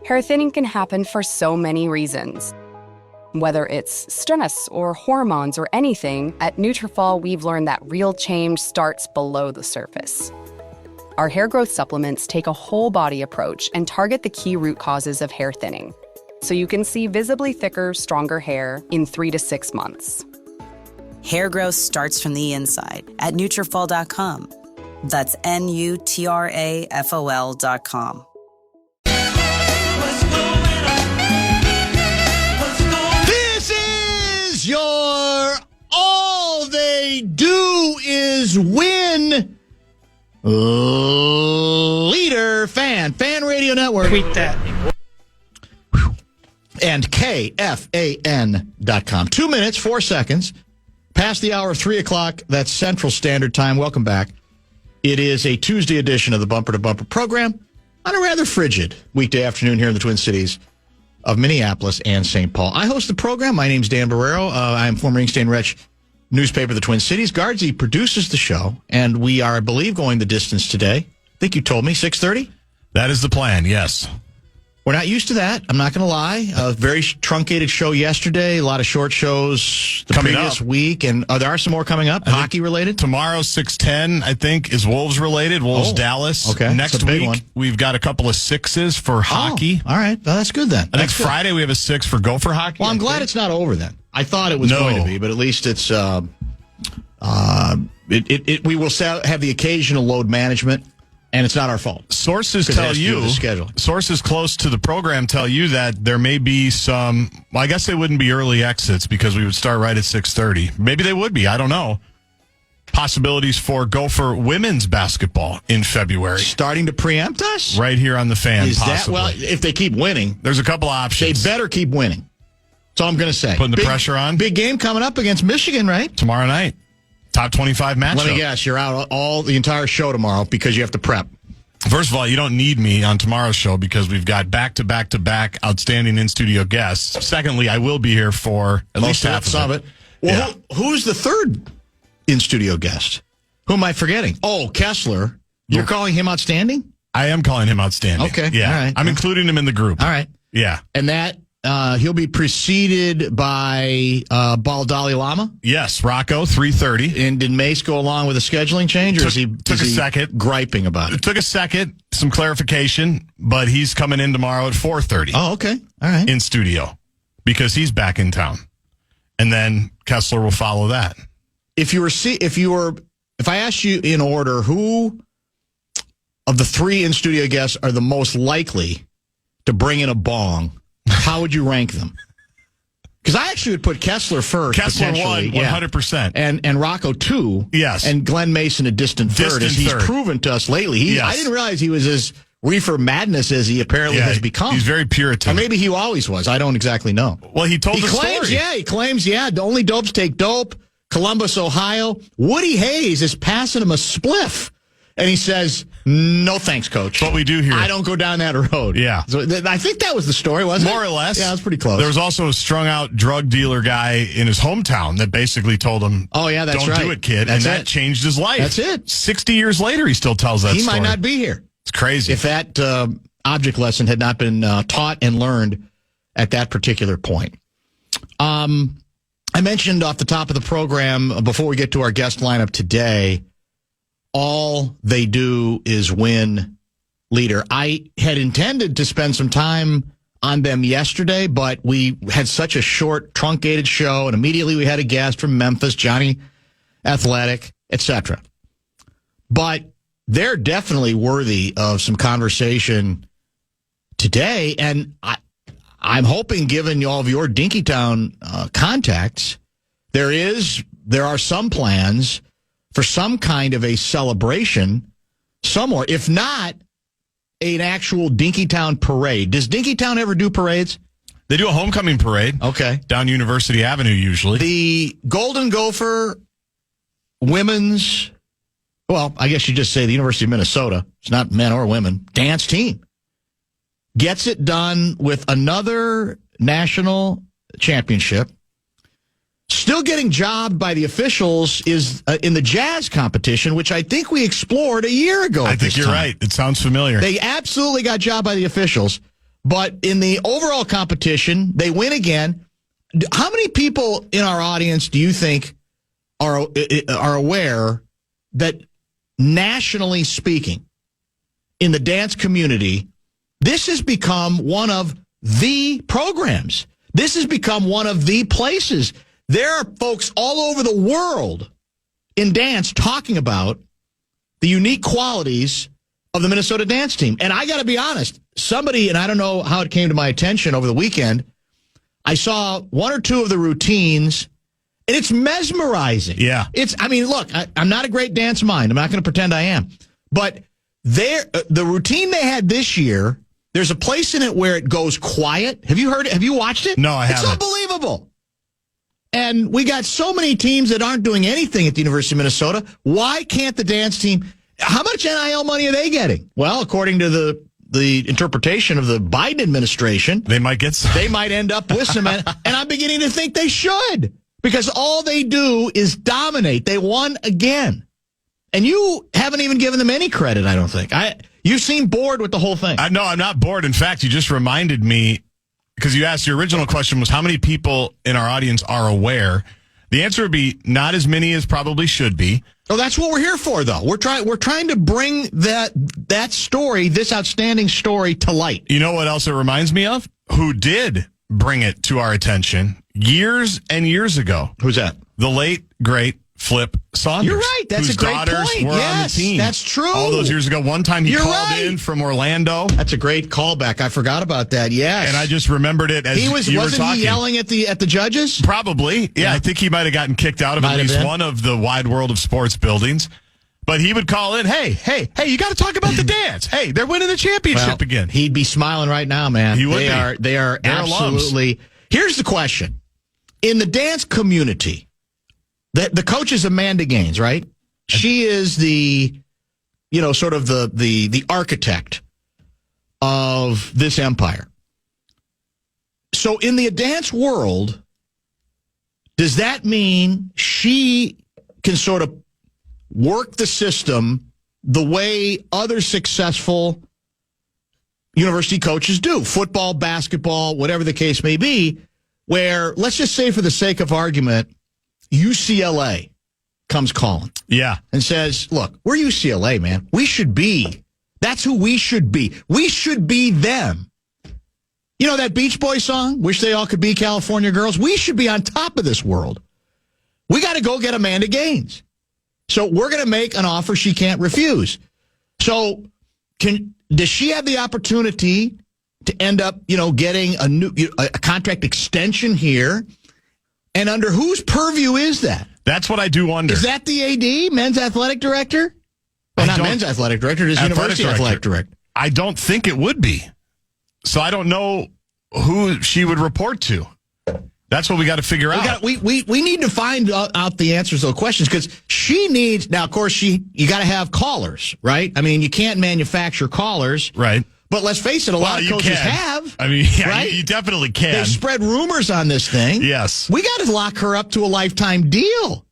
Hair thinning can happen for so many reasons. Whether it's stress or hormones or anything, at Nutrafol we've learned that real change starts below the surface. Our hair growth supplements take a whole body approach and target the key root causes of hair thinning, so you can see visibly thicker, stronger hair in 3 to 6 months. Hair growth starts from the inside at Nutrafol.com. That's Nutrafol.com. This is your all they do is win leader fan radio network. Tweet that. And KFAN.com. 2 minutes, 4 seconds. Past the hour of 3 o'clock. That's Central Standard Time. Welcome back. It is a Tuesday edition of the Bumper to Bumper program on a rather frigid weekday afternoon here in the Twin Cities of Minneapolis and St. Paul. I host the program. My name's Dan Barreiro. I am former Inkstand Wretch newspaper, the Twin Cities. Guardsy produces the show, and we are, I believe, going the distance today. I think you told me 6:30? That is the plan, yes. We're not used to that. I'm not going to lie. A very truncated show yesterday. A lot of short shows the previous week. And there are some more coming up, hockey related. Tomorrow, 6:10, I think, is Wolves related. Wolves Dallas. Okay. Next week, we've got a couple of 6s for hockey. All right. Well, that's good then. I think Friday we have a 6 for Gopher hockey. Well, I'm glad it's not over then. I thought it was going to be, but at least it's we will have the occasional load management. And it's not our fault. Sources tell you, sources close to the program tell you that there may be some, well, I guess they wouldn't be early exits because we would start right at 6:30. Maybe they would be. I don't know. Possibilities for Gopher women's basketball in February. Starting to preempt us? Right here on the Fan, possibly. Well, if they keep winning. There's a couple options. They better keep winning. That's all I'm going to say. Putting the pressure on. Big game coming up against Michigan, right? Tomorrow night. Top 25 matchup. Let me guess, you're out the entire show tomorrow because you have to prep. First of all, you don't need me on tomorrow's show because we've got back-to-back outstanding in-studio guests. Secondly, I will be here for at least half of it. Well, who's the third in-studio guest? Who am I forgetting? Oh, Kessler. You're calling him outstanding? I am calling him outstanding. Okay. Yeah. All right. I'm including him in the group. All right. Yeah. And that he'll be preceded by Bal Dalai Lama? Yes, Rocco, 3:30. And did Mace go along with a scheduling change, or took a second. Griping about it? It took a second, some clarification, but he's coming in tomorrow at 4:30. Oh, okay. All right. In studio, because he's back in town. And then Kessler will follow that. If I asked you in order, who of the 3 in-studio guests are the most likely to bring in a bong, how would you rank them? Because I actually would put Kessler first. Kessler 1, 100%. And Rocco 2. Yes. And Glenn Mason a distant third, as he's proven to us lately. I didn't realize he was as reefer madness as he apparently has become. He's very Puritan. Or maybe he always was. I don't exactly know. Well, he told the story. He claims, the only dopes take dope. Columbus, Ohio. Woody Hayes is passing him a spliff. And he says, no thanks, coach. What we do here. I don't go down that road. Yeah. So I think that was the story, wasn't it? More or less. Yeah, it was pretty close. There was also a strung-out drug dealer guy in his hometown that basically told him, that's don't do it, kid. That changed his life. That's it. 60 years later, he still tells that story. He might not be here. It's crazy. If that object lesson had not been taught and learned at that particular point. I mentioned off the top of the program, before we get to our guest lineup today, all they do is win leader. I had intended to spend some time on them yesterday, but we had such a short, truncated show, and immediately we had a guest from Memphis, Johnny Athletic, etc. But they're definitely worthy of some conversation today, and I'm hoping, given all of your Dinkytown contacts, there are some plans for some kind of a celebration somewhere, if not an actual Dinkytown parade. Does Dinkytown ever do parades? They do a homecoming parade. Okay. Down University Avenue, usually. The Golden Gopher women's, well, I guess you just say the University of Minnesota, it's not men or women, dance team, gets it done with another national championship. Still getting jobbed by the officials is in the jazz competition, which I think we explored a year ago. I think you're right. It sounds familiar. They absolutely got jobbed by the officials. But in the overall competition, they win again. How many people in our audience do you think are aware that nationally speaking, in the dance community, this has become one of the programs? This has become one of the places. There are folks all over the world in dance talking about the unique qualities of the Minnesota dance team. And I got to be honest, somebody, and I don't know how it came to my attention over the weekend, I saw one or two of the routines, and it's mesmerizing. Yeah. Look, I'm not a great dance mind. I'm not going to pretend I am. But the routine they had this year, there's a place in it where it goes quiet. Have you heard it? Have you watched it? No, I haven't. It's unbelievable. And we got so many teams that aren't doing anything at the University of Minnesota. Why can't the dance team? How much NIL money are they getting? Well, according to the interpretation of the Biden administration, they might get some. They might end up with some. And I'm beginning to think they should, because all they do is dominate. They won again. And you haven't even given them any credit, I don't think. You seem bored with the whole thing. No, I'm not bored. In fact, you just reminded me, because you asked, your original question was how many people in our audience are aware. The answer would be not as many as probably should be. Oh, that's what we're here for, though. We're trying to bring that story, this outstanding story, to light. You know what else it reminds me of? Who did bring it to our attention years and years ago? Who's that? The late, great Flip Saunders. You're right. That's a great daughters point. Were on the team. That's true. All those years ago. One time he called in from Orlando. That's a great callback. I forgot about that. Yes. And I just remembered it as you were talking. Wasn't he yelling at the judges? Probably. Yeah, I think he might have gotten kicked out of at least one of the Wide World of Sports buildings. But he would call in, hey, you got to talk about the dance. Hey, they're winning the championship again. He'd be smiling right now, man. He would be. They are absolutely. Alums. Here's the question. In the dance community, the coach is Amanda Gaines, right? She is the architect of this empire. So in the dance world, does that mean she can sort of work the system the way other successful university coaches do? Football, basketball, whatever the case may be, where, let's just say for the sake of argument, UCLA comes calling. Yeah. And says, look, we're UCLA, man. That's who we should be. We should be them. You know that Beach Boys song, Wish They All Could Be California Girls? We should be on top of this world. We got to go get Amanda Gaines. So we're going to make an offer she can't refuse. So does she have the opportunity to end up, getting a contract extension here? And under whose purview is that? That's what I do wonder. Is that the AD, men's athletic director? Well, not men's athletic director, it is university athletic director. I don't think it would be. So I don't know who she would report to. That's what we got to figure out. We need to find out the answers to those questions, because she needs, now, of course, you got to have callers, right? I mean, you can't manufacture callers. Right. But let's face it, a lot of coaches have. I mean, yeah, right? You definitely can. They spread rumors on this thing. Yes. We got to lock her up to a lifetime deal.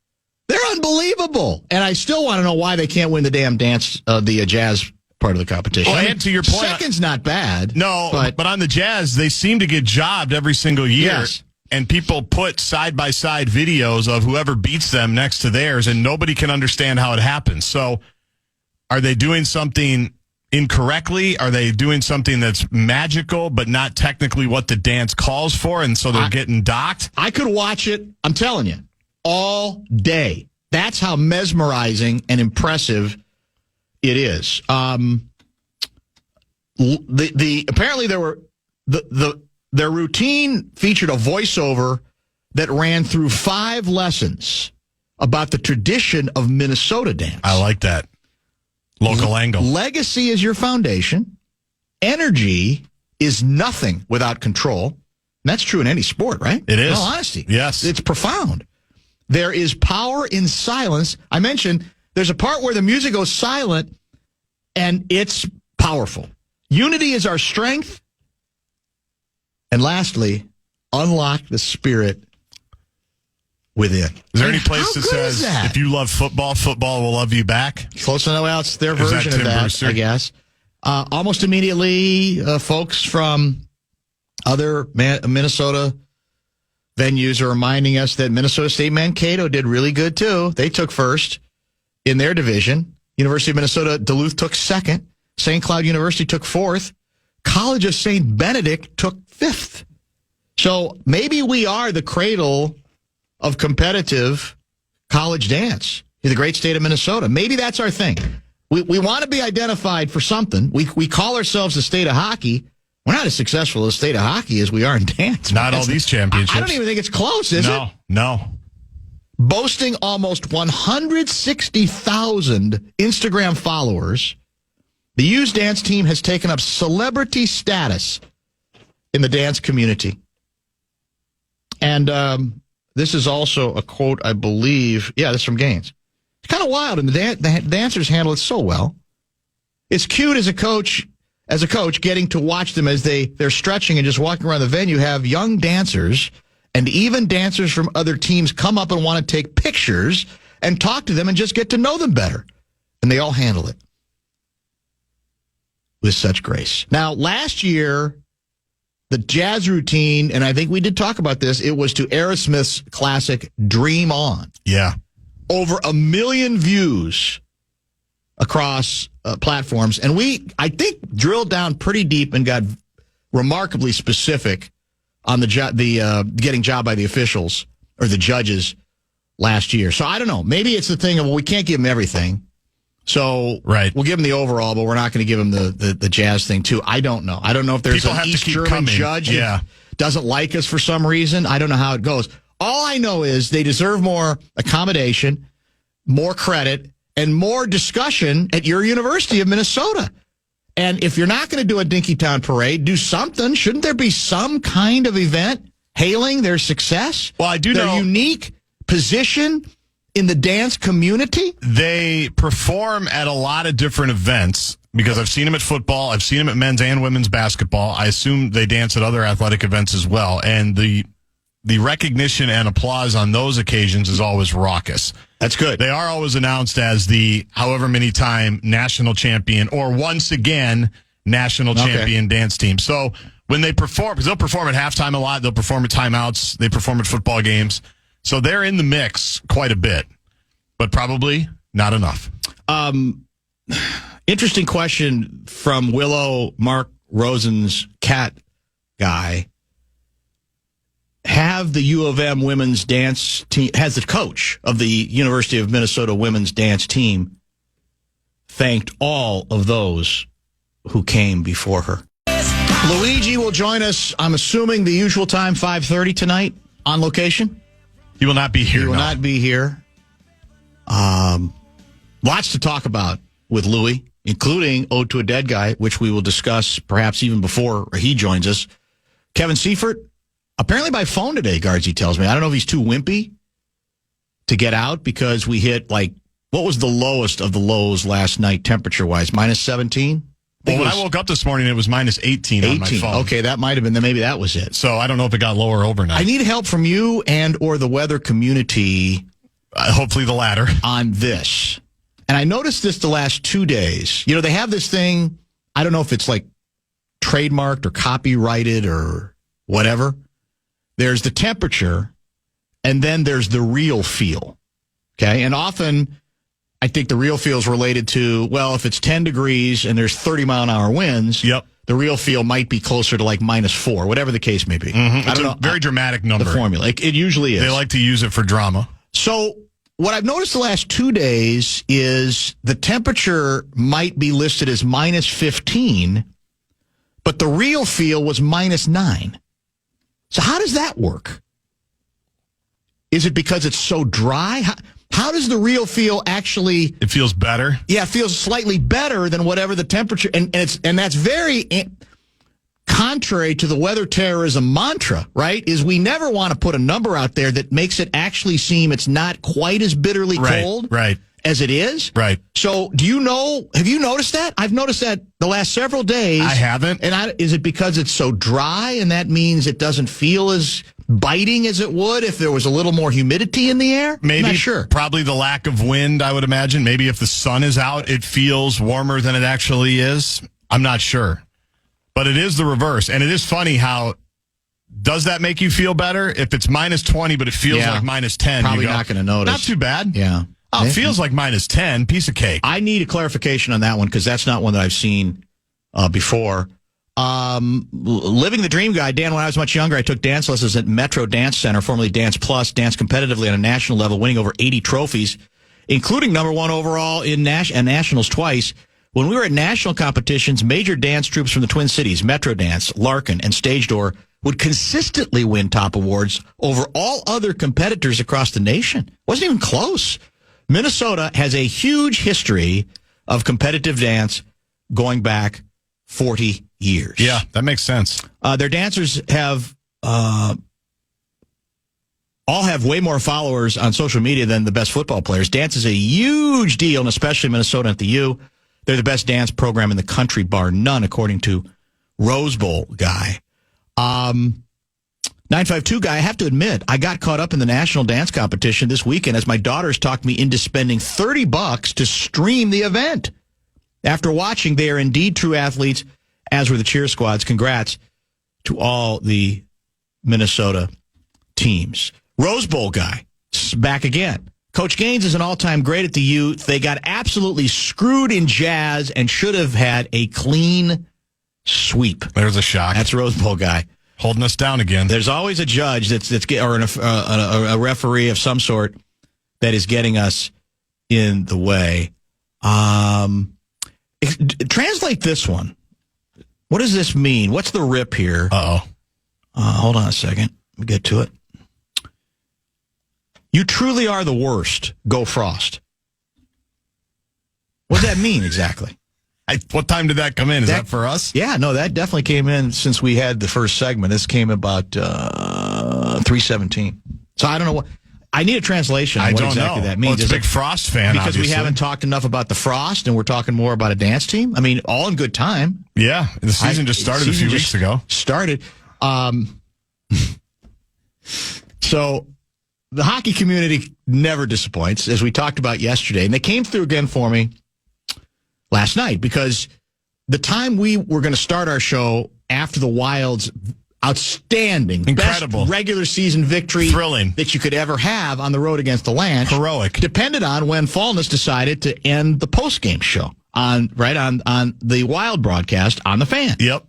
They're unbelievable. And I still want to know why they can't win the damn dance, the jazz part of the competition. Well, and to your point, second's not bad. No, but on the Jazz, they seem to get jobbed every single year. Yes. And people put side-by-side videos of whoever beats them next to theirs, and nobody can understand how it happens. So are they doing something incorrectly? Are they doing something that's magical but not technically what the dance calls for, and so they're getting docked? I could watch it, I'm telling you, all day. That's how mesmerizing and impressive it is. Apparently there were their routine featured a voiceover that ran through 5 lessons about the tradition of Minnesota dance. I like that. Local angle. Legacy is your foundation. Energy is nothing without control. And that's true in any sport, right? It is. In all honesty. Yes. It's profound. There is power in silence. I mentioned there's a part where the music goes silent, and it's powerful. Unity is our strength. And lastly, unlock the spirit within. Is there any place that says, if you love football, football will love you back? Close enough. Well, it's their version of that, Brewster? I guess. Almost immediately, folks from other Minnesota venues are reminding us that Minnesota State Mankato did really good, too. They took first in their division. University of Minnesota Duluth took second. St. Cloud University took fourth. College of St. Benedict took fifth. So maybe we are the cradle of competitive college dance in the great state of Minnesota. Maybe that's our thing. We want to be identified for something. We call ourselves the state of hockey. We're not as successful a state of hockey as we are in dance. Not all these championships. I don't even think it's close, is it? No. Boasting almost 160,000 Instagram followers, the U's dance team has taken up celebrity status in the dance community. And this is also a quote, I believe. Yeah, this is from Gaines. It's kind of wild, and the dancers handle it so well. It's cute as a coach getting to watch them as they're stretching and just walking around the venue, have young dancers and even dancers from other teams come up and want to take pictures and talk to them and just get to know them better. And they all handle it with such grace. Now, last year, the jazz routine, and I think we did talk about this, it was to Aerosmith's classic Dream On. Yeah. Over 1 million views across platforms. And I think, drilled down pretty deep and got remarkably specific on the getting job by the officials or the judges last year. So I don't know. Maybe it's the thing of, well, we can't give them everything. So right. We'll give them the overall, but we're not going to give them the jazz thing, too. I don't know. I don't know if there's an East German judge that doesn't like us for some reason. I don't know how it goes. All I know is they deserve more accommodation, more credit, and more discussion at your University of Minnesota. And if you're not going to do a Dinkytown parade, do something. Shouldn't there be some kind of event hailing their success? Well, I do their know unique position in the dance community. They perform at a lot of different events because I've seen them at football. I've seen them at men's and women's basketball. I assume they dance at other athletic events as well. And the recognition and applause on those occasions is always raucous. That's good. They are always announced as the however many time national champion or once again national champion dance team. So when they perform, because they'll perform at halftime a lot, they'll perform at timeouts, they perform at football games. So they're in the mix quite a bit, but probably not enough. Interesting question from Willow Mark Rosen's cat guy. Have the U of M women's dance team, has the coach of the University of Minnesota women's dance team thanked all of those who came before her? Luigi will join us, I'm assuming, the usual time, 5:30 tonight, on location. He will not be here. He will not be here. Lots to talk about with Louie, including Ode to a Dead Guy, which we will discuss perhaps even before he joins us. Kevin Seifert, apparently by phone today, Guardsy tells me. I don't know if he's too wimpy to get out because we hit, what was the lowest of the lows last night temperature-wise? Minus 17? Well, when I woke up this morning, it was minus 18 on my phone. Okay, that might have been, maybe that was it. So I don't know if it got lower overnight. I need help from you and or the weather community. Hopefully the latter. On this. And I noticed this the last 2 days. They have this thing, I don't know if it's trademarked or copyrighted or whatever. There's the temperature, and then there's the real feel. Okay? And often, I think the real feel is related to, if it's 10 degrees and there's 30-mile-an-hour winds, the real feel might be closer to -4, whatever the case may be. Mm-hmm. It's a very dramatic number. The formula. It usually is. They like to use it for drama. So what I've noticed the last 2 days is the temperature might be listed as -15, but the real feel was -9. So how does that work? Is it because it's so dry? How does the real feel actually... It feels better? Yeah, it feels slightly better than whatever the temperature... And that's very contrary to the weather terrorism mantra, right? Is we never want to put a number out there that makes it actually seem it's not quite as bitterly cold as it is. Right. So have you noticed that? I've noticed that the last several days. I haven't. And is it because it's so dry and that means it doesn't feel as biting as it would if there was a little more humidity in the air? Maybe. I'm not sure. Probably the lack of wind, I would imagine. Maybe if the sun is out, it feels warmer than it actually is. I'm not sure. But it is the reverse. And it is funny how, does that make you feel better? If it's minus 20, but it feels like minus 10. Probably not going to notice. Not too bad. Yeah. Oh, it feels like minus 10. Piece of cake. I need a clarification on that one because that's not one that I've seen before. Living the dream guy, Dan, when I was much younger, I took dance lessons at Metro Dance Center, formerly Dance Plus, danced competitively on a national level, winning over 80 trophies, including number one overall in nationals twice. When we were at national competitions, major dance troupes from the Twin Cities, Metro Dance, Larkin, and Stage Door, would consistently win top awards over all other competitors across the nation. Wasn't even close. Minnesota has a huge history of competitive dance going back 40 years. Yeah, that makes sense. Their dancers have all have way more followers on social media than the best football players. Dance is a huge deal, and especially Minnesota at the U. They're the best dance program in the country, bar none, according to Rose Bowl guy. 952 guy, I have to admit, I got caught up in the national dance competition this weekend as my daughters talked me into spending $30 to stream the event. After watching, they are indeed true athletes, as were the cheer squads. Congrats to all the Minnesota teams. Rose Bowl guy, back again. Coach Gaines is an all-time great at the U. They got absolutely screwed in jazz and should have had a clean sweep. There's a shock. That's Rose Bowl guy. Holding us down again. There's always a judge or a referee of some sort that is getting us in the way. Translate this one. What does this mean? What's the rip here? Hold on a second. Let me get to it. You truly are the worst. Go Frost. What does that mean exactly? What time did that come in? Is that for us? Yeah, no, that definitely came in since we had the first segment. This came about 3:17. So I don't know what. I need a translation on what exactly that means. Well, it's a big Frost fan, because obviously. We haven't talked enough about the Frost, and we're talking more about a dance team. I mean, all in good time. Yeah, the season just started a few weeks ago. So the hockey community never disappoints, as we talked about yesterday. And they came through again for me last night because the time we were going to start our show after the Wild's outstanding, incredible best regular season victory, thrilling, that you could ever have on the road against the Lanch, heroic, depended on when Fallness decided to end the post-game show on the Wild broadcast on the Fan. Yep.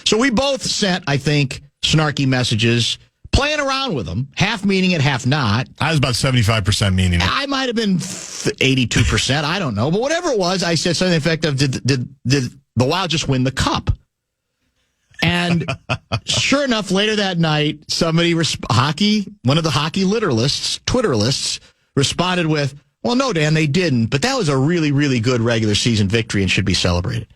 So we both sent, I think, snarky messages, playing around with them, half meaning it, half not. I was about 75% meaning it. I might have been 82%. I don't know. But whatever it was, I said something effective. Did the Wild just win the cup? And sure enough, later that night, somebody, one of the hockey literalists, Twitterlists, responded with, well, no, Dan, they didn't. But that was a really, really good regular season victory and should be celebrated.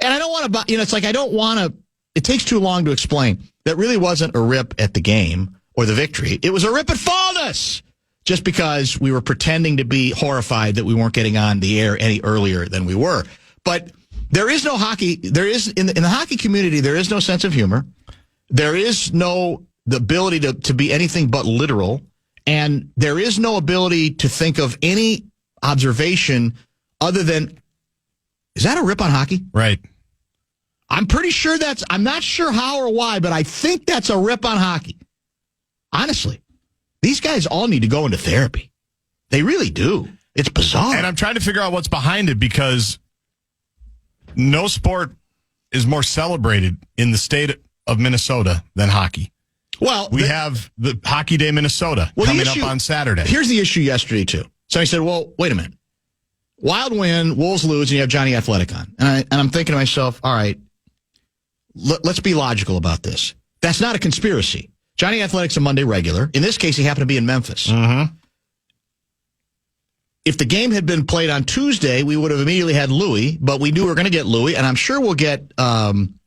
And I don't want to, it's like I don't want to, it takes too long to explain. That really wasn't a rip at the game or the victory. It was a rip at Fallness, just because we were pretending to be horrified that we weren't getting on the air any earlier than we were. But there is no hockey. There is in the hockey community, there is no sense of humor. There is no the ability to be anything but literal. And there is no ability to think of any observation other than, is that a rip on hockey? Right. I'm pretty sure I'm not sure how or why, but I think that's a rip on hockey. Honestly, these guys all need to go into therapy. They really do. It's bizarre. And I'm trying to figure out what's behind it because no sport is more celebrated in the state of Minnesota than hockey. Well, we have the Hockey Day Minnesota coming up on Saturday. Here's the issue yesterday, too. So I said, well, wait a minute. Wild win, Wolves lose, and you have Johnny Athletic on. And I'm thinking to myself, all right, let's be logical about this. That's not a conspiracy. Johnny Athletic's a Monday regular. In this case, he happened to be in Memphis. Mm-hmm. If the game had been played on Tuesday, we would have immediately had Louis, but we knew we were going to get Louis, and I'm sure we'll get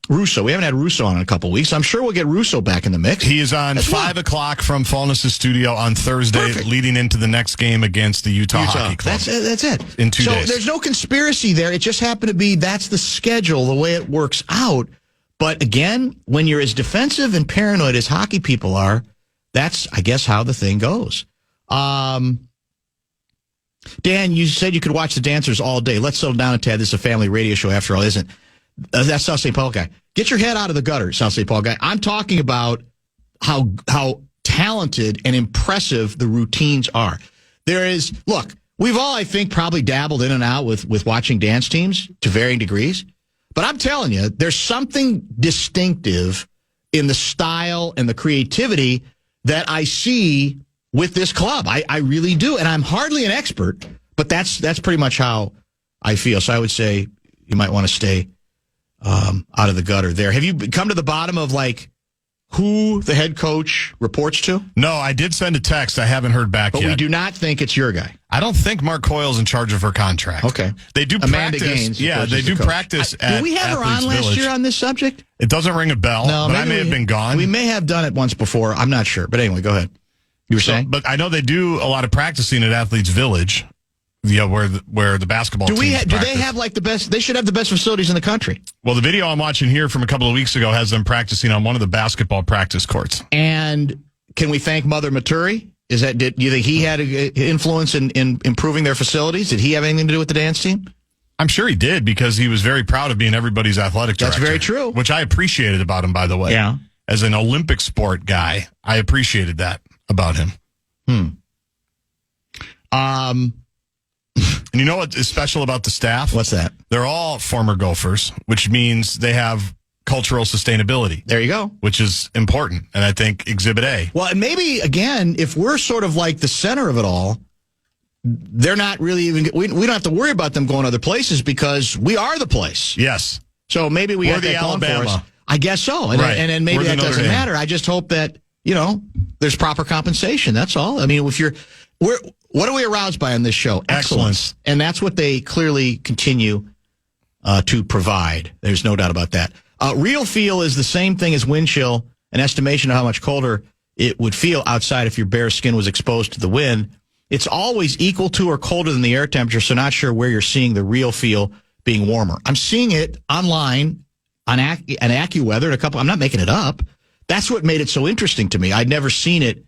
Russo. We haven't had Russo on in a couple of weeks. I'm sure we'll get Russo back in the mix. He is on 5 o'clock from Fallness' studio on Thursday, leading into the next game against the Utah Hockey Club. That's it. In 2 days. So there's no conspiracy there. It just happened to be that's the schedule, the way it works out. But again, when you're as defensive and paranoid as hockey people are, that's, I guess, how the thing goes. Dan, you said you could watch the dancers all day. Let's settle down a tad. This is a family radio show after all, isn't it? That's South St. Paul guy. Get your head out of the gutter, South St. Paul guy. I'm talking about how talented and impressive the routines are. Look, we've all, I think, probably dabbled in and out with watching dance teams to varying degrees. But I'm telling you, there's something distinctive in the style and the creativity that I see with this club. I really do. And I'm hardly an expert, but that's pretty much how I feel. So I would say you might want to stay out of the gutter there. Have you come to the bottom of, like, who the head coach reports to? No, I did send a text. I haven't heard back yet. But we do not think it's your guy. I don't think Mark Coyle's in charge of her contract. Okay. They do Amanda practice. Gaines, yeah, they do practice at Did we have her on last year on this subject? It doesn't ring a bell, No, but I may have been gone. We may have done it once before. I'm not sure. But anyway, go ahead. You were saying? But I know they do a lot of practicing at Athletes Village, where the basketball teams practice. Do they have, like, the best? They should have the best facilities in the country. Well, the video I'm watching here from a couple of weeks ago has them practicing on one of the basketball practice courts. And can we thank Do you think he had an influence in improving their facilities? Did he have anything to do with the dance team? I'm sure he did, because he was very proud of being everybody's athletic director. That's very true. Which I appreciated about him, by the way. Yeah. As an Olympic sport guy, I appreciated that about him. And you know what is special about the staff? What's that? They're all former Gophers, which means they have cultural sustainability. There you go. Which is important, and I think Exhibit A. Well, and maybe, again, if we're sort of like the center of it all, they're not really even... We don't have to worry about them going other places because we are the place. Yes. So maybe we're the Alabama. I guess so. And, right. and maybe that doesn't matter. I just hope that, there's proper compensation. That's all. I mean, what are we aroused by on this show? Excellence. And that's what they clearly continue to provide. There's no doubt about that. Real feel is the same thing as wind chill, an estimation of how much colder it would feel outside if your bare skin was exposed to the wind. It's always equal to or colder than the air temperature, so not sure where you're seeing the real feel being warmer. I'm seeing it online on AccuWeather. I'm not making it up. That's what made it so interesting to me. I'd never seen it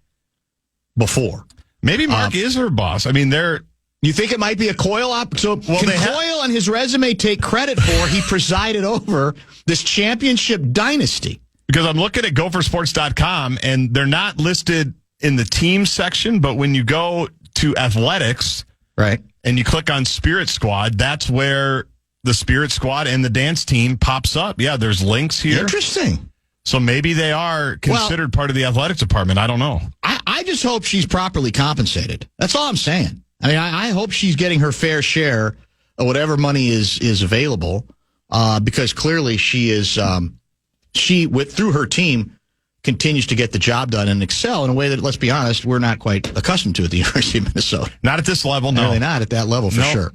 before. Maybe Mark is her boss. I mean, You think it might be a Coyle op? So can Coyle on his resume take credit for he presided over this championship dynasty? Because I'm looking at gophersports.com, and they're not listed in the team section, but when you go to athletics, right, and you click on Spirit Squad, that's where the Spirit Squad and the dance team pops up. Yeah, there's links here. Interesting. So maybe they are considered part of the athletics department. I don't know. I just hope she's properly compensated. That's all I'm saying. I mean, I hope she's getting her fair share of whatever money is available, because clearly she is through her team continues to get the job done and excel in a way that, let's be honest, we're not quite accustomed to at the University of Minnesota. Not at this level, no. Really not at that level for sure.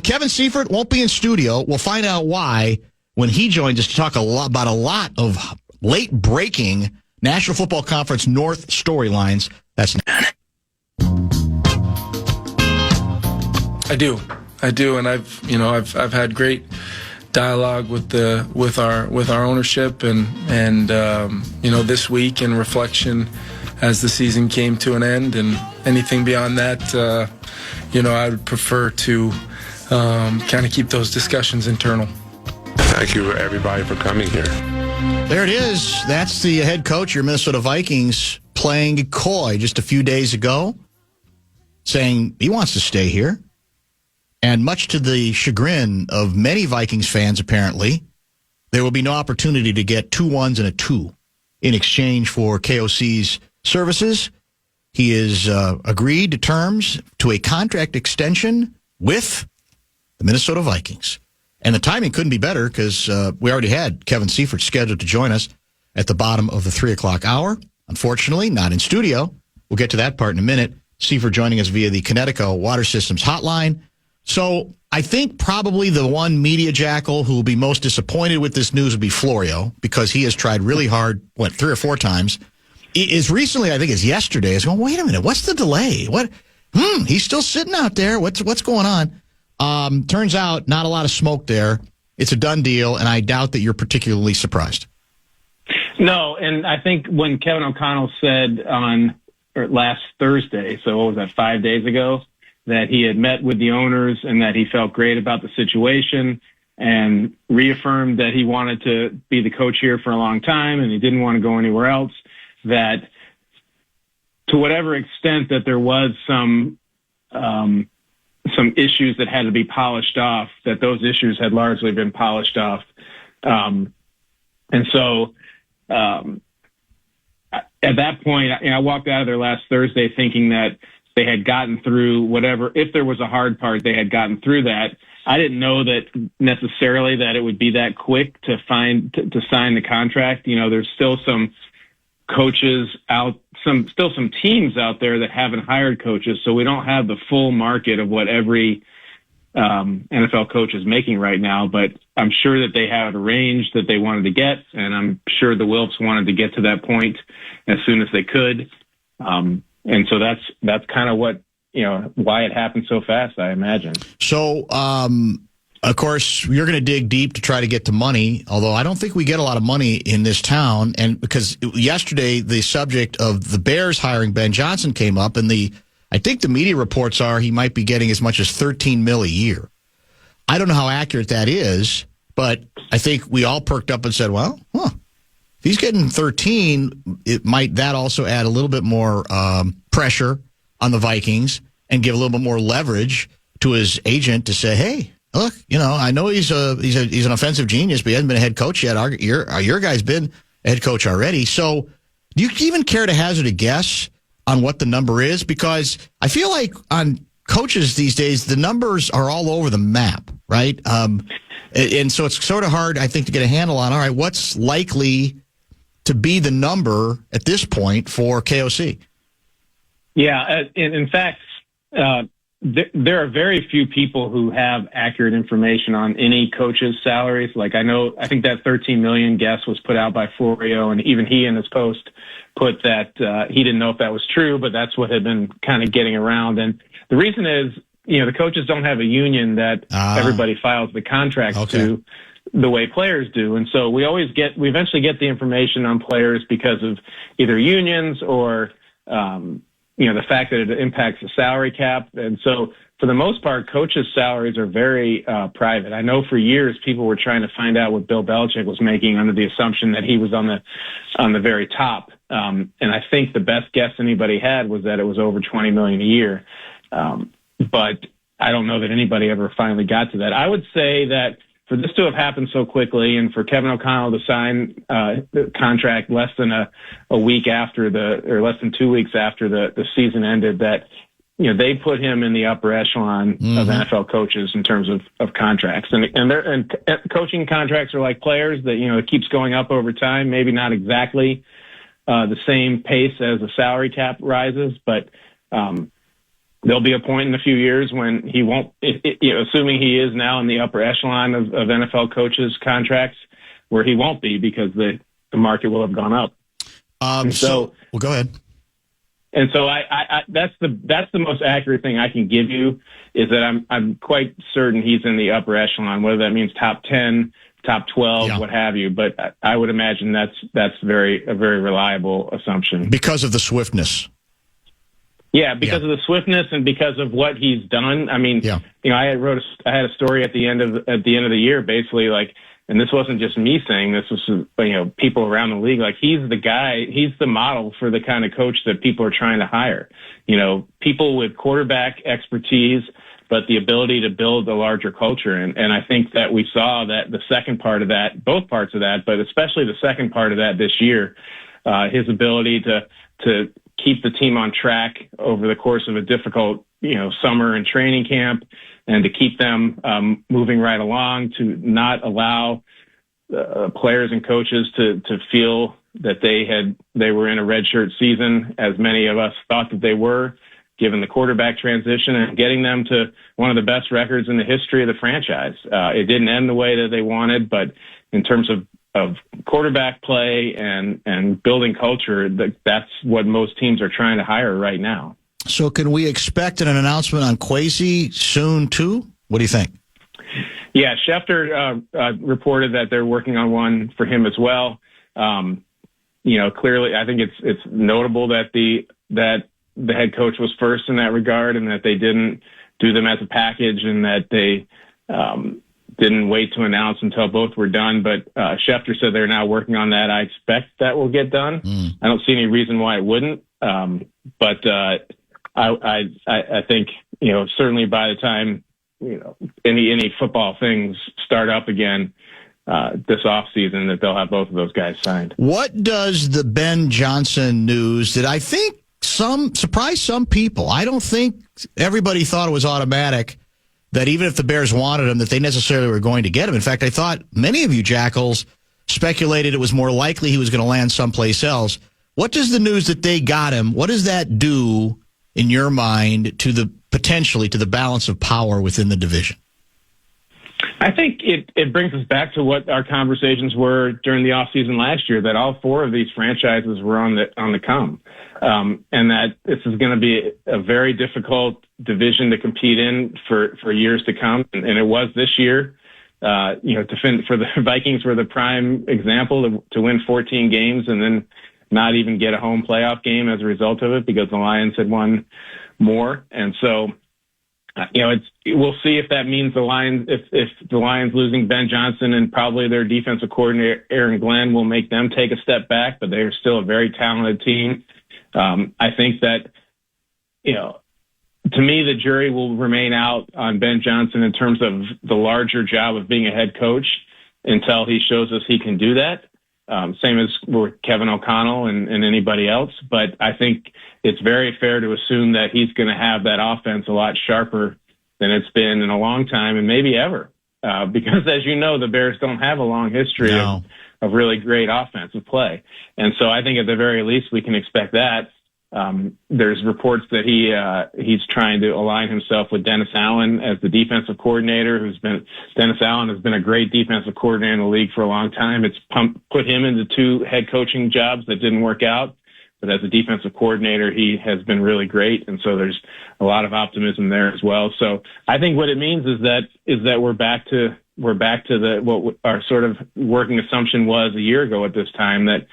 Kevin Seifert won't be in studio. We'll find out why when he joins us to talk about a lot of late-breaking National Football Conference North storylines. That's next. I do, and I've had great dialogue with our ownership and this week in reflection as the season came to an end, and anything beyond that, I would prefer to kind of keep those discussions internal. Thank you, everybody, for coming here. There it is. That's the head coach of your Minnesota Vikings playing coy just a few days ago, saying he wants to stay here. And much to the chagrin of many Vikings fans, apparently, there will be no opportunity to get 2 1s and a 2 in exchange for KOC's services. He has agreed to terms to a contract extension with the Minnesota Vikings. And the timing couldn't be better because we already had Kevin Seifert scheduled to join us at the bottom of the 3 o'clock hour. Unfortunately, not in studio. We'll get to that part in a minute. Seifert joining us via the Connecticut Water Systems hotline. So I think probably the one media jackal who will be most disappointed with this news will be Florio, because he has tried really hard, 3 or 4 times. Is recently, I think it's yesterday, is going, wait a minute, what's the delay? What? He's still sitting out there. What's going on? Turns out not a lot of smoke there. It's a done deal, and I doubt that you're particularly surprised. No, and I think when Kevin O'Connell said last Thursday, so what was that, 5 days ago, that he had met with the owners and that he felt great about the situation, and reaffirmed that he wanted to be the coach here for a long time and he didn't want to go anywhere else, that to whatever extent that there was some issues that had to be polished off, that those issues had largely been polished off. And so at that point, I walked out of there last Thursday thinking that they had gotten through whatever, if there was a hard part, they had gotten through that. I didn't know that necessarily that it would be that quick to sign the contract. You know, there's still some coaches out, some teams out there that haven't hired coaches. So we don't have the full market of what every NFL coach is making right now, but I'm sure that they have a range that they wanted to get. And I'm sure the Wilfs wanted to get to that point as soon as they could. And so that's kind of what, why it happened so fast, I imagine. So, of course, you're going to dig deep to try to get to money, although I don't think we get a lot of money in this town. And because yesterday the subject of the Bears hiring Ben Johnson came up, and I think the media reports are he might be getting as much as $13 million a year. I don't know how accurate that is, but I think we all perked up and said, well, if he's getting 13, that also add a little bit more pressure on the Vikings and give a little bit more leverage to his agent to say, hey, look, I know he's an offensive genius, but he hasn't been a head coach yet. Your guy's been a head coach already. So do you even care to hazard a guess on what the number is? Because I feel like on coaches these days, the numbers are all over the map, right? And so it's sort of hard, I think, to get a handle on, all right, what's likely to be the number at this point for KOC? Yeah, in fact, there are very few people who have accurate information on any coach's salaries. Like I think that 13 million guess was put out by Florio, and even he in his post put that he didn't know if that was true, but that's what had been kind of getting around. And the reason is, the coaches don't have a union that everybody files the contracts to the way players do. And so we eventually get the information on players because of either unions or, the fact that it impacts the salary cap. And so for the most part, coaches' salaries are very private. I know for years people were trying to find out what Bill Belichick was making under the assumption that he was on the very top. And I think the best guess anybody had was that it was over $20 million a year. But I don't know that anybody ever finally got to that. I would say that for this to have happened so quickly and for Kevin O'Connell to sign the contract less than a week after less than 2 weeks after the season ended, that, they put him in the upper echelon of NFL coaches in terms of contracts. And coaching contracts are like players that, it keeps going up over time, maybe not exactly the same pace as the salary cap rises, but there'll be a point in a few years when he won't, assuming he is now in the upper echelon of NFL coaches' contracts, where he won't be because the market will have gone up. Well, go ahead. And so that's the most accurate thing I can give you, is that I'm quite certain he's in the upper echelon, whether that means top 10, top 12, what have you. But I would imagine that's a very reliable assumption. Because of the swiftness. Yeah, because of the swiftness and because of what he's done. I mean, I had a story at the end of the year, basically like, and this wasn't just me saying this, was people around the league. Like, he's the guy, he's the model for the kind of coach that people are trying to hire. People with quarterback expertise, but the ability to build a larger culture. And I think that we saw that the second part of that, both parts of that, but especially the second part of that this year, his ability to keep the team on track over the course of a difficult, summer and training camp, and to keep them moving right along, to not allow players and coaches to feel that they were in a redshirt season, as many of us thought that they were, given the quarterback transition, and getting them to one of the best records in the history of the franchise. It didn't end the way that they wanted, but in terms of quarterback play and building culture, that's what most teams are trying to hire right now. So can we expect an announcement on Kwesi soon too? What do you think? Yeah, Schefter reported that they're working on one for him as well. Clearly, I think it's notable that the head coach was first in that regard, and that they didn't do them as a package, and that they didn't wait to announce until both were done. But Schefter said they're now working on that. I expect that will get done. I don't see any reason why it wouldn't. But I think, certainly by the time, any football things start up again this offseason, that they'll have both of those guys signed. What does the Ben Johnson news that I think surprised some people? I don't think everybody thought it was automatic that even if the Bears wanted him, that they necessarily were going to get him. In fact, I thought many of you jackals speculated it was more likely he was going to land someplace else. What does the news that they got him, what does that do in your mind potentially to the balance of power within the division? I think it brings us back to what our conversations were during the offseason last year, that all four of these franchises were on the come, and that this is going to be a very difficult division to compete in for years to come. And it was this year. For the Vikings were the prime example to win 14 games and then not even get a home playoff game as a result of it, because the Lions had won more. And so, we'll see if that means the Lions, if the Lions losing Ben Johnson and probably their defensive coordinator, Aaron Glenn, will make them take a step back, but they're still a very talented team. I think that, to me, the jury will remain out on Ben Johnson in terms of the larger job of being a head coach until he shows us he can do that. Same as with Kevin O'Connell and anybody else. But I think it's very fair to assume that he's going to have that offense a lot sharper than it's been in a long time and maybe ever. Because, as you know, the Bears don't have a long history of really great offensive play. And so I think at the very least we can expect that. There's reports that he's trying to align himself with Dennis Allen as the defensive coordinator. Dennis Allen has been a great defensive coordinator in the league for a long time. It's put him into two head coaching jobs that didn't work out, but as a defensive coordinator, he has been really great. And so there's a lot of optimism there as well. So I think what it means is that we're back to what our sort of working assumption was a year ago at this time, that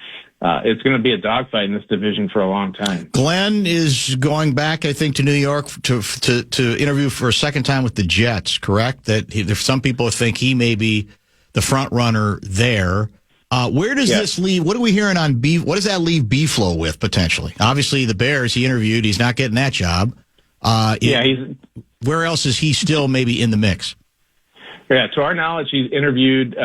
it's going to be a dogfight in this division for a long time. Glenn is going back, I think, to New York to interview for a second time with the Jets, correct? Some people think he may be the front runner there. Where does this leave? What are we hearing on B? What does that leave B-Flow with potentially? Obviously, the Bears he interviewed, he's not getting that job. Where else is he still maybe in the mix? Yeah, to our knowledge, he's interviewed.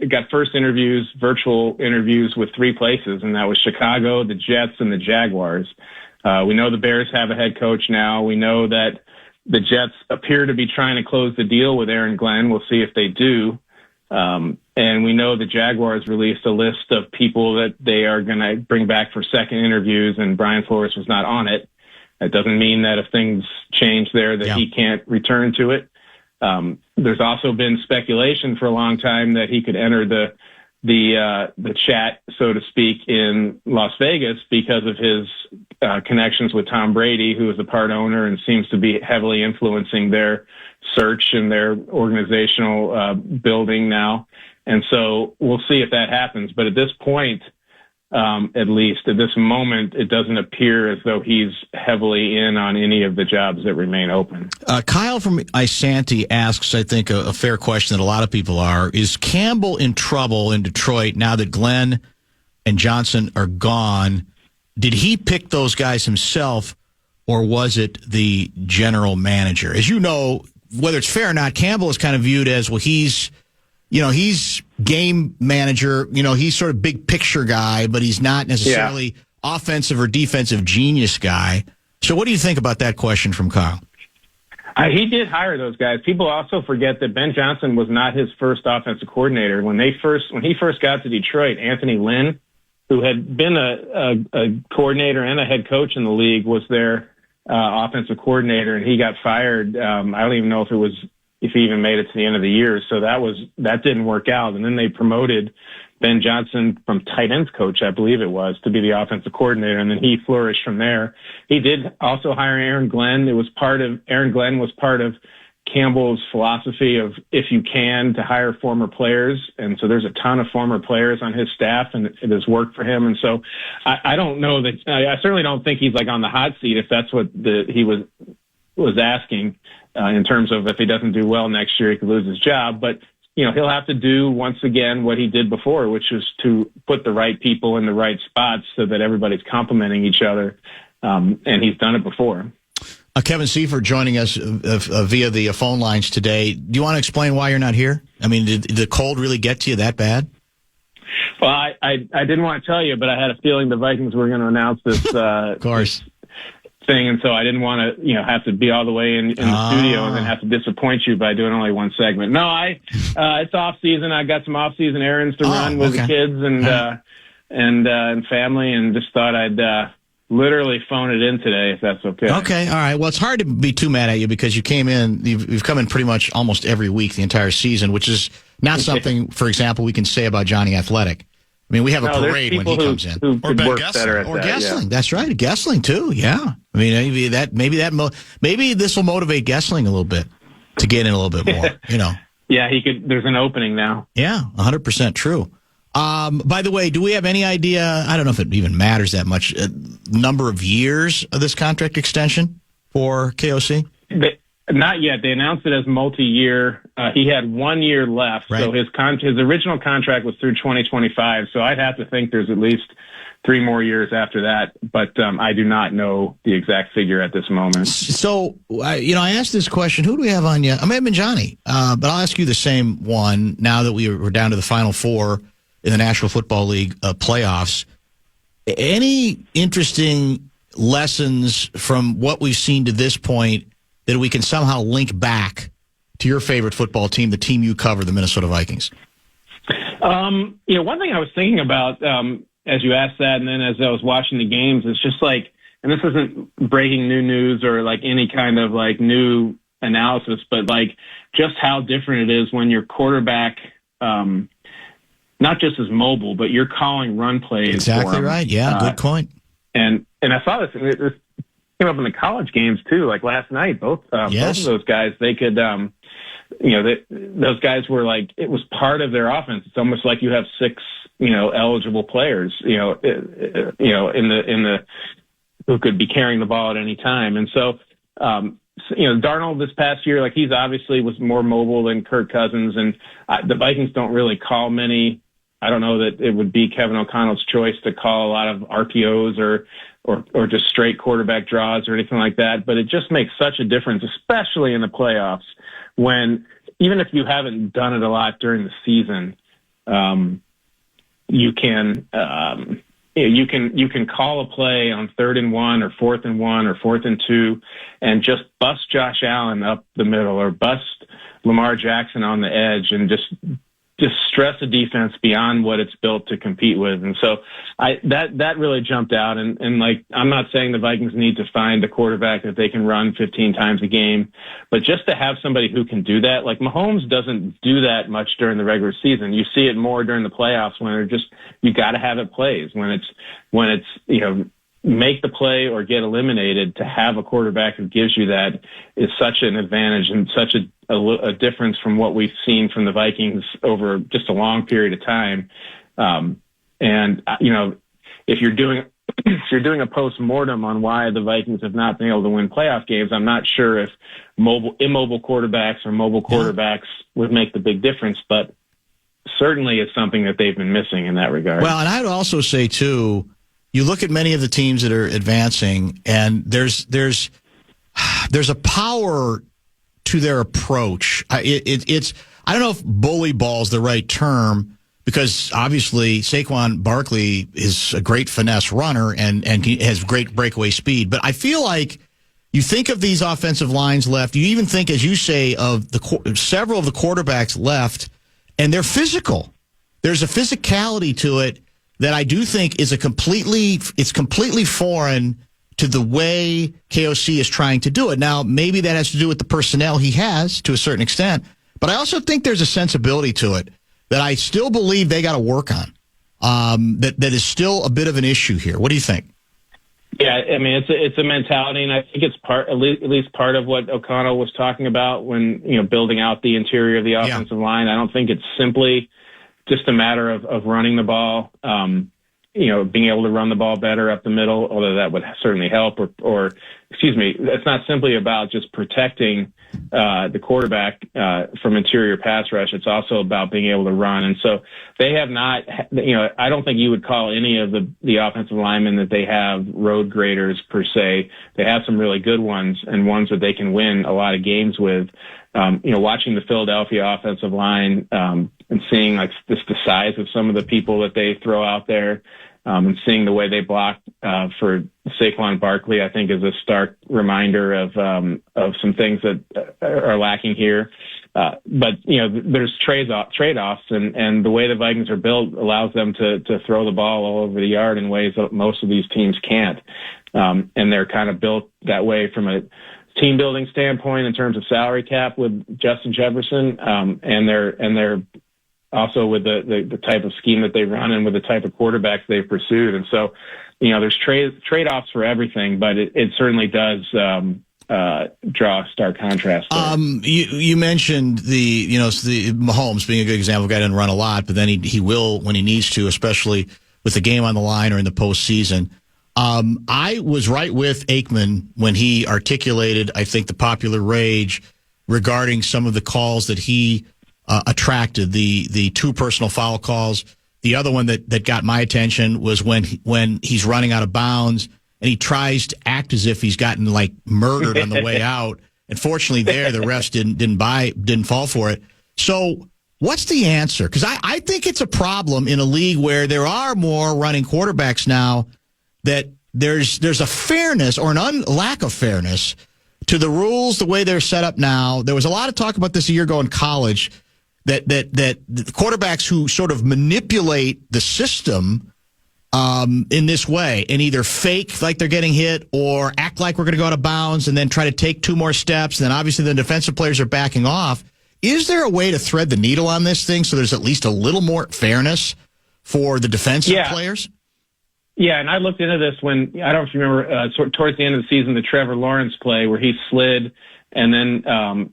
Got first interviews, virtual interviews with three places, and that was Chicago, the Jets, and the Jaguars. We know the Bears have a head coach now. We know that the Jets appear to be trying to close the deal with Aaron Glenn. We'll see if they do. And we know the Jaguars released a list of people that they are going to bring back for second interviews, and Brian Flores was not on it. That doesn't mean that if things change there that he can't return to it. There's also been speculation for a long time that he could enter the chat, so to speak, in Las Vegas because of his connections with Tom Brady, who is a part owner and seems to be heavily influencing their search and their organizational building now. And so we'll see if that happens. But at this point, at least at this moment, it doesn't appear as though he's heavily in on any of the jobs that remain open. Kyle from Isanti asks, I think, a fair question that a lot of people are. Is Campbell in trouble in Detroit now that Glenn and Johnson are gone? Did he pick those guys himself, or was it the general manager? As you know, whether it's fair or not, Campbell is kind of viewed as, well, he's game manager, he's sort of big picture guy, but he's not necessarily offensive or defensive genius guy. So what do you think about that question from Kyle? He did hire those guys. People also forget that Ben Johnson was not his first offensive coordinator. When he first got to Detroit, Anthony Lynn, who had been a coordinator and a head coach in the league, was their offensive coordinator, and he got fired. I don't even know if he even made it to the end of the year. So that didn't work out. And then they promoted Ben Johnson from tight ends coach, I believe it was, to be the offensive coordinator. And then he flourished from there. He did also hire Aaron Glenn. Aaron Glenn was part of Campbell's philosophy of, if you can, to hire former players. And so there's a ton of former players on his staff, and it has worked for him. And so I don't know that, I certainly don't think he's like on the hot seat if that's what he was asking. In terms of if he doesn't do well next year, he could lose his job. But he'll have to do once again what he did before, which is to put the right people in the right spots so that everybody's complementing each other. And he's done it before. Kevin Seifert joining us via the phone lines today. Do you want to explain why you're not here? I mean, did the cold really get to you that bad? Well, I didn't want to tell you, but I had a feeling the Vikings were going to announce this of course. Thing, and so I didn't want to, have to be all the way in the studio and then have to disappoint you by doing only one segment. No, it's off season. I got some off season errands to run with the kids and family, and just thought I'd literally phone it in today, if that's okay. Okay, all right. Well, it's hard to be too mad at you because you came in, you've come in pretty much almost every week the entire season, which is not something, for example, we can say about Johnny Athletic. I mean, we have a parade when he comes in. Or Ben Gessling. Or Gessling, that's right. Gessling, too, yeah. I mean, maybe this will motivate Gessling a little bit to get in a little bit more, Yeah, he could. There's an opening now. Yeah, 100% true. By the way, do we have any idea, I don't know if it even matters that much, number of years of this contract extension for KOC? Not yet. They announced it as multi-year. He had 1 year left, right. So his original contract was through 2025, so I'd have to think there's at least 3 more years after that, but I do not know the exact figure at this moment. So, I asked this question, who do we have on you? I may have been Johnny, but I'll ask you the same one now that we're down to the Final Four in the National Football League playoffs. Any interesting lessons from what we've seen to this point that we can somehow link back to your favorite football team, the team you cover, the Minnesota Vikings? One thing I was thinking about as you asked that, and then as I was watching the games, it's just like, and this isn't breaking new news or like any kind of like new analysis, but like just how different it is when your quarterback, not just is mobile, but you're calling run plays. Exactly for him. Right. Yeah, good point. And I saw this came up in the college games too. Like last night, both of those guys, they could, those guys were like, it was part of their offense. It's almost like you have 6, eligible players, in the who could be carrying the ball at any time. And so, Darnold this past year, like he's obviously was more mobile than Kirk Cousins, and the Vikings don't really call many. I don't know that it would be Kevin O'Connell's choice to call a lot of RPOs or just straight quarterback draws or anything like that. But it just makes such a difference, especially in the playoffs, when even if you haven't done it a lot during the season, you can call a play on 3rd and 1 or 4th and 1 or 4th and 2 and just bust Josh Allen up the middle or bust Lamar Jackson on the edge and just stress a defense beyond what it's built to compete with. And so that really jumped out. And like, I'm not saying the Vikings need to find a quarterback that they can run 15 times a game, but just to have somebody who can do that, like Mahomes doesn't do that much during the regular season. You see it more during the playoffs when you got to have it plays when it's, make the play or get eliminated. To have a quarterback who gives you that is such an advantage and such a difference from what we've seen from the Vikings over just a long period of time. If you're doing a post-mortem on why the Vikings have not been able to win playoff games, I'm not sure if immobile quarterbacks or mobile quarterbacks would make the big difference, but certainly it's something that they've been missing in that regard. Well, and I'd also say too, you look at many of the teams that are advancing, and there's a power to their approach. It's I don't know if bully ball is the right term, because obviously Saquon Barkley is a great finesse runner and he has great breakaway speed. But I feel like you think of these offensive lines left, you even think, as you say, of several of the quarterbacks left, and they're physical. There's a physicality to it that I do think is completely foreign to the way KOC is trying to do it. Now, maybe that has to do with the personnel he has to a certain extent, but I also think there's a sensibility to it that I still believe they got to work on. That is still a bit of an issue here. What do you think? Yeah, I mean, it's a mentality, and I think it's at least part of what O'Connell was talking about when building out the interior of the offensive line. I don't think it's simply just a matter of running the ball. being able to run the ball better up the middle, although that would certainly help. Or excuse me, it's not simply about just protecting the quarterback from interior pass rush. It's also about being able to run. And so they have not, I don't think you would call any of the offensive linemen that they have road graders per se. They have some really good ones and ones that they can win a lot of games with. Watching the Philadelphia offensive line and seeing like the size of some of the people that they throw out there, and seeing the way they block for Saquon Barkley, I think is a stark reminder of some things that are lacking here. But there's trade-offs, and the way the Vikings are built allows them to throw the ball all over the yard in ways that most of these teams can't. And they're kind of built that way from a team building standpoint in terms of salary cap with Justin Jefferson, and they're also with the type of scheme that they run and with the type of quarterbacks they've pursued. And so, there's trade-offs for everything, but it certainly does draw a stark contrast. You mentioned the Mahomes being a good example. Guy didn't run a lot, but then he will when he needs to, especially with the game on the line or in the postseason. I was right with Aikman when he articulated, I think, the popular rage regarding some of the calls that he attracted, the two personal foul calls. The other one that got my attention was when he's running out of bounds and he tries to act as if he's gotten like murdered on the way out. And fortunately there, the refs didn't fall for it. So what's the answer? Because I think it's a problem in a league where there are more running quarterbacks now, that there's a fairness or lack of fairness to the rules the way they're set up now. There was a lot of talk about this a year ago in college that the quarterbacks who sort of manipulate the system in this way and either fake like they're getting hit or act like we're going to go out of bounds and then try to take two more steps. And then obviously the defensive players are backing off. Is there a way to thread the needle on this thing so there's at least a little more fairness for the defensive players? Yeah, and I looked into this when, I don't know if you remember, towards the end of the season, the Trevor Lawrence play where he slid and then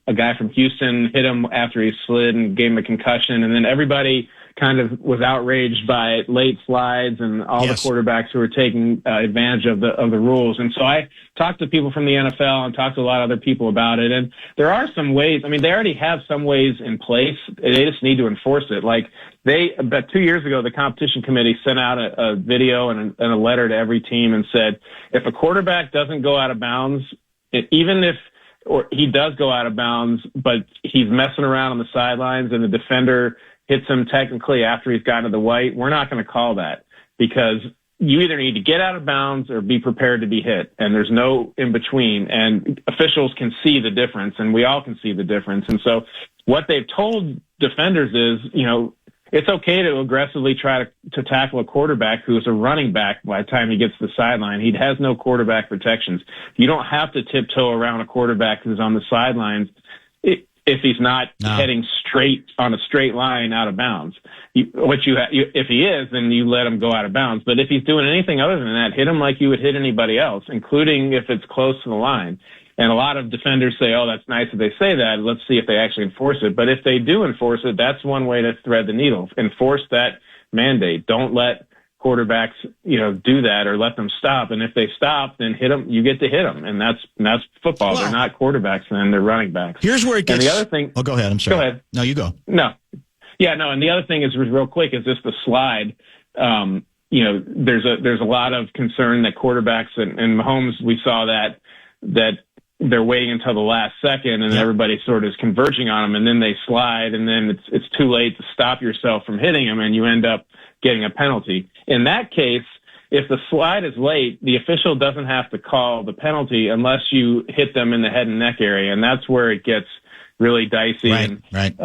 a guy from Houston hit him after he slid and gave him a concussion. And then everybody kind of was outraged by late slides and all the quarterbacks who were taking advantage of the rules. And so I talked to people from the NFL and talked to a lot of other people about it. And there are some ways. I mean, they already have some ways in place. They just need to enforce it. Like about 2 years ago, the competition committee sent out a video and a letter to every team and said, if a quarterback doesn't go out of bounds, even if he does go out of bounds, but he's messing around on the sidelines and the defender hits him technically after he's gotten to the white, we're not going to call that, because you either need to get out of bounds or be prepared to be hit. And there's no in between. And officials can see the difference, and we all can see the difference. And so what they've told defenders is, it's okay to aggressively try to tackle a quarterback who is a running back by the time he gets to the sideline. He has no quarterback protections. You don't have to tiptoe around a quarterback who's on the sidelines if he's not heading straight on a straight line out of bounds. If he is, then you let him go out of bounds. But if he's doing anything other than that, hit him like you would hit anybody else, including if it's close to the line. And a lot of defenders say, oh, that's nice that they say that. Let's see if they actually enforce it. But if they do enforce it, that's one way to thread the needle. Enforce that mandate. Don't let quarterbacks, do that or let them stop. And if they stop, then hit them. You get to hit them. And that's football. Well, they're not quarterbacks, then they're running backs. Here's where it gets. And the other thing. Oh, go ahead. I'm sorry. Go ahead. No, you go. No. Yeah, no. And the other thing is real quick is just the slide. There's a lot of concern that quarterbacks and Mahomes, we saw that they're waiting until the last second and everybody sort of is converging on them, and then they slide, and then it's too late to stop yourself from hitting them, and you end up getting a penalty. In that case, if the slide is late, the official doesn't have to call the penalty unless you hit them in the head and neck area, and that's where it gets really dicey. Right.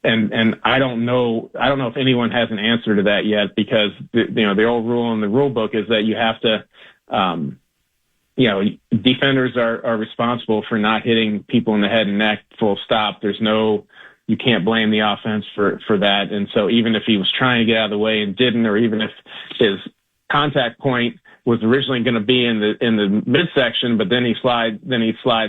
And I don't know if anyone has an answer to that yet, because the old rule in the rule book is that you have to defenders are responsible for not hitting people in the head and neck, full stop. You can't blame the offense for that. And so even if he was trying to get out of the way and didn't, or even if his contact point was originally going to be in the midsection, but then he slides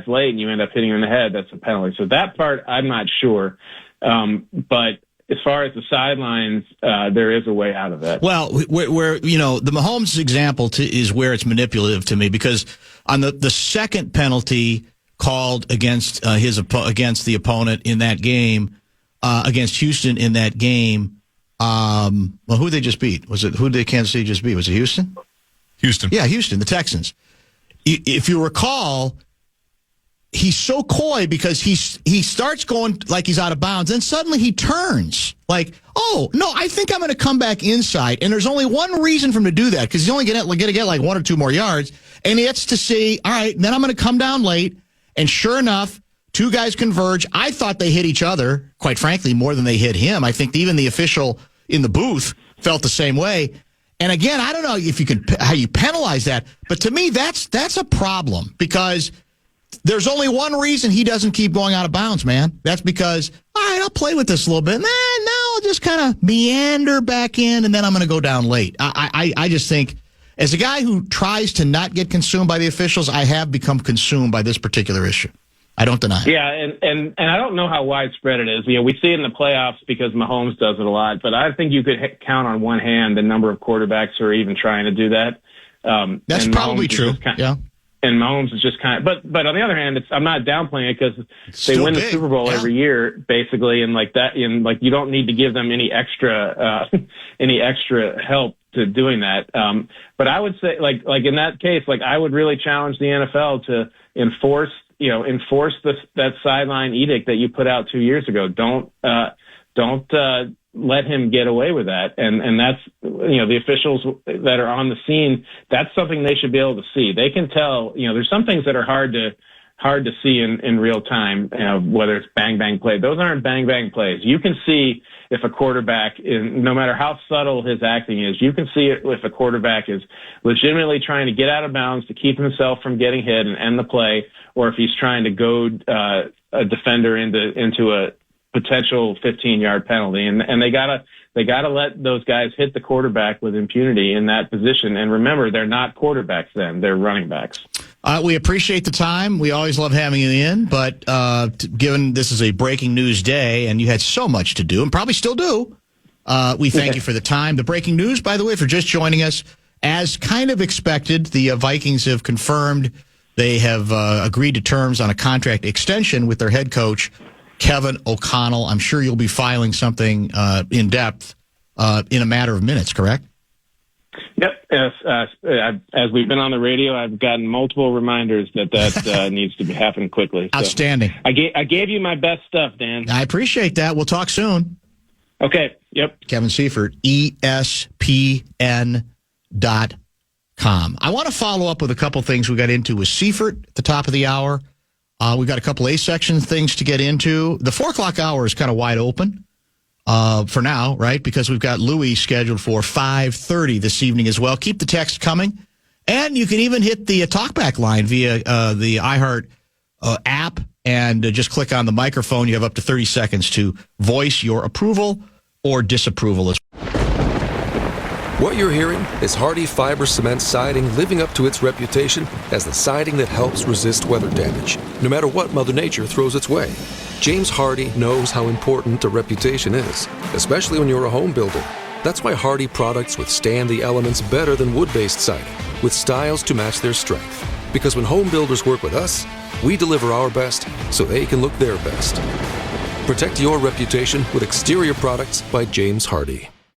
late and you end up hitting him in the head, that's a penalty. So that part, I'm not sure. But as far as the sidelines, there is a way out of it. Well, where the Mahomes example is where it's manipulative to me, because on the second penalty called against against the opponent in that game, against Houston in that game, who did they just beat? Who did Kansas City just beat? Was it Houston? Houston. Yeah, Houston, the Texans. If you recall, he's so coy because he starts going like he's out of bounds, and suddenly he turns like, oh, no, I think I'm going to come back inside. And there's only one reason for him to do that, because he's only going to get like 1 or 2 more yards. And it's to say, all right, then I'm going to come down late. And sure enough, 2 guys converge. I thought they hit each other, quite frankly, more than they hit him. I think even the official in the booth felt the same way. And again, I don't know if how you penalize that, but to me, that's a problem, because there's only one reason he doesn't keep going out of bounds, man. That's because, all right, I'll play with this a little bit. Now I'll just kind of meander back in, and then I'm going to go down late. I just think, as a guy who tries to not get consumed by the officials, I have become consumed by this particular issue. I don't deny it. Yeah, and I don't know how widespread it is. We see it in the playoffs because Mahomes does it a lot, but I think you could count on one hand the number of quarterbacks who are even trying to do that. That's probably true. Yeah. And Mahomes is just kind of, but on the other hand, I'm not downplaying it, because they win the Super Bowl every year, basically, and like that, and like you don't need to give them any extra help to doing that. But I would say, like in that case, like I would really challenge the NFL to enforce that sideline edict that you put out 2 years ago. Don't let him get away with that. And that's, the officials that are on the scene, that's something they should be able to see. They can tell, there's some things that are hard to see in real time, whether it's bang, bang play. Those aren't bang, bang plays. You can see if a quarterback is, no matter how subtle his acting is, you can see it if a quarterback is legitimately trying to get out of bounds to keep himself from getting hit and end the play, or if he's trying to goad a defender into a potential 15-yard penalty. And they gotta let those guys hit the quarterback with impunity in that position. And remember, they're not quarterbacks then, they're running backs. We appreciate the time. We always love having you in, but given this is a breaking news day and you had so much to do, and probably still do, we thank you for the time. The breaking news, by the way, for just joining us, as kind of expected, the Vikings have confirmed they have agreed to terms on a contract extension with their head coach, Kevin O'Connell. I'm sure you'll be filing something in depth in a matter of minutes, correct? Yep. As we've been on the radio, I've gotten multiple reminders that needs to happen quickly. So outstanding. I gave you my best stuff, Dan. I appreciate that. We'll talk soon. Okay. Yep. Kevin Seifert, ESPN.com. I want to follow up with a couple things we got into with Seifert at the top of the hour. We've got a couple A-section things to get into. The 4 o'clock hour is kind of wide open for now, right? Because we've got Louis scheduled for 5:30 this evening as well. Keep the text coming. And you can even hit the talkback line via the iHeart app and just click on the microphone. You have up to 30 seconds to voice your approval or disapproval. What you're hearing is Hardie Fiber Cement Siding living up to its reputation as the siding that helps resist weather damage, no matter what Mother Nature throws its way. James Hardie knows how important a reputation is, especially when you're a home builder. That's why Hardie products withstand the elements better than wood-based siding, with styles to match their strength. Because when home builders work with us, we deliver our best so they can look their best. Protect your reputation with exterior products by James Hardie.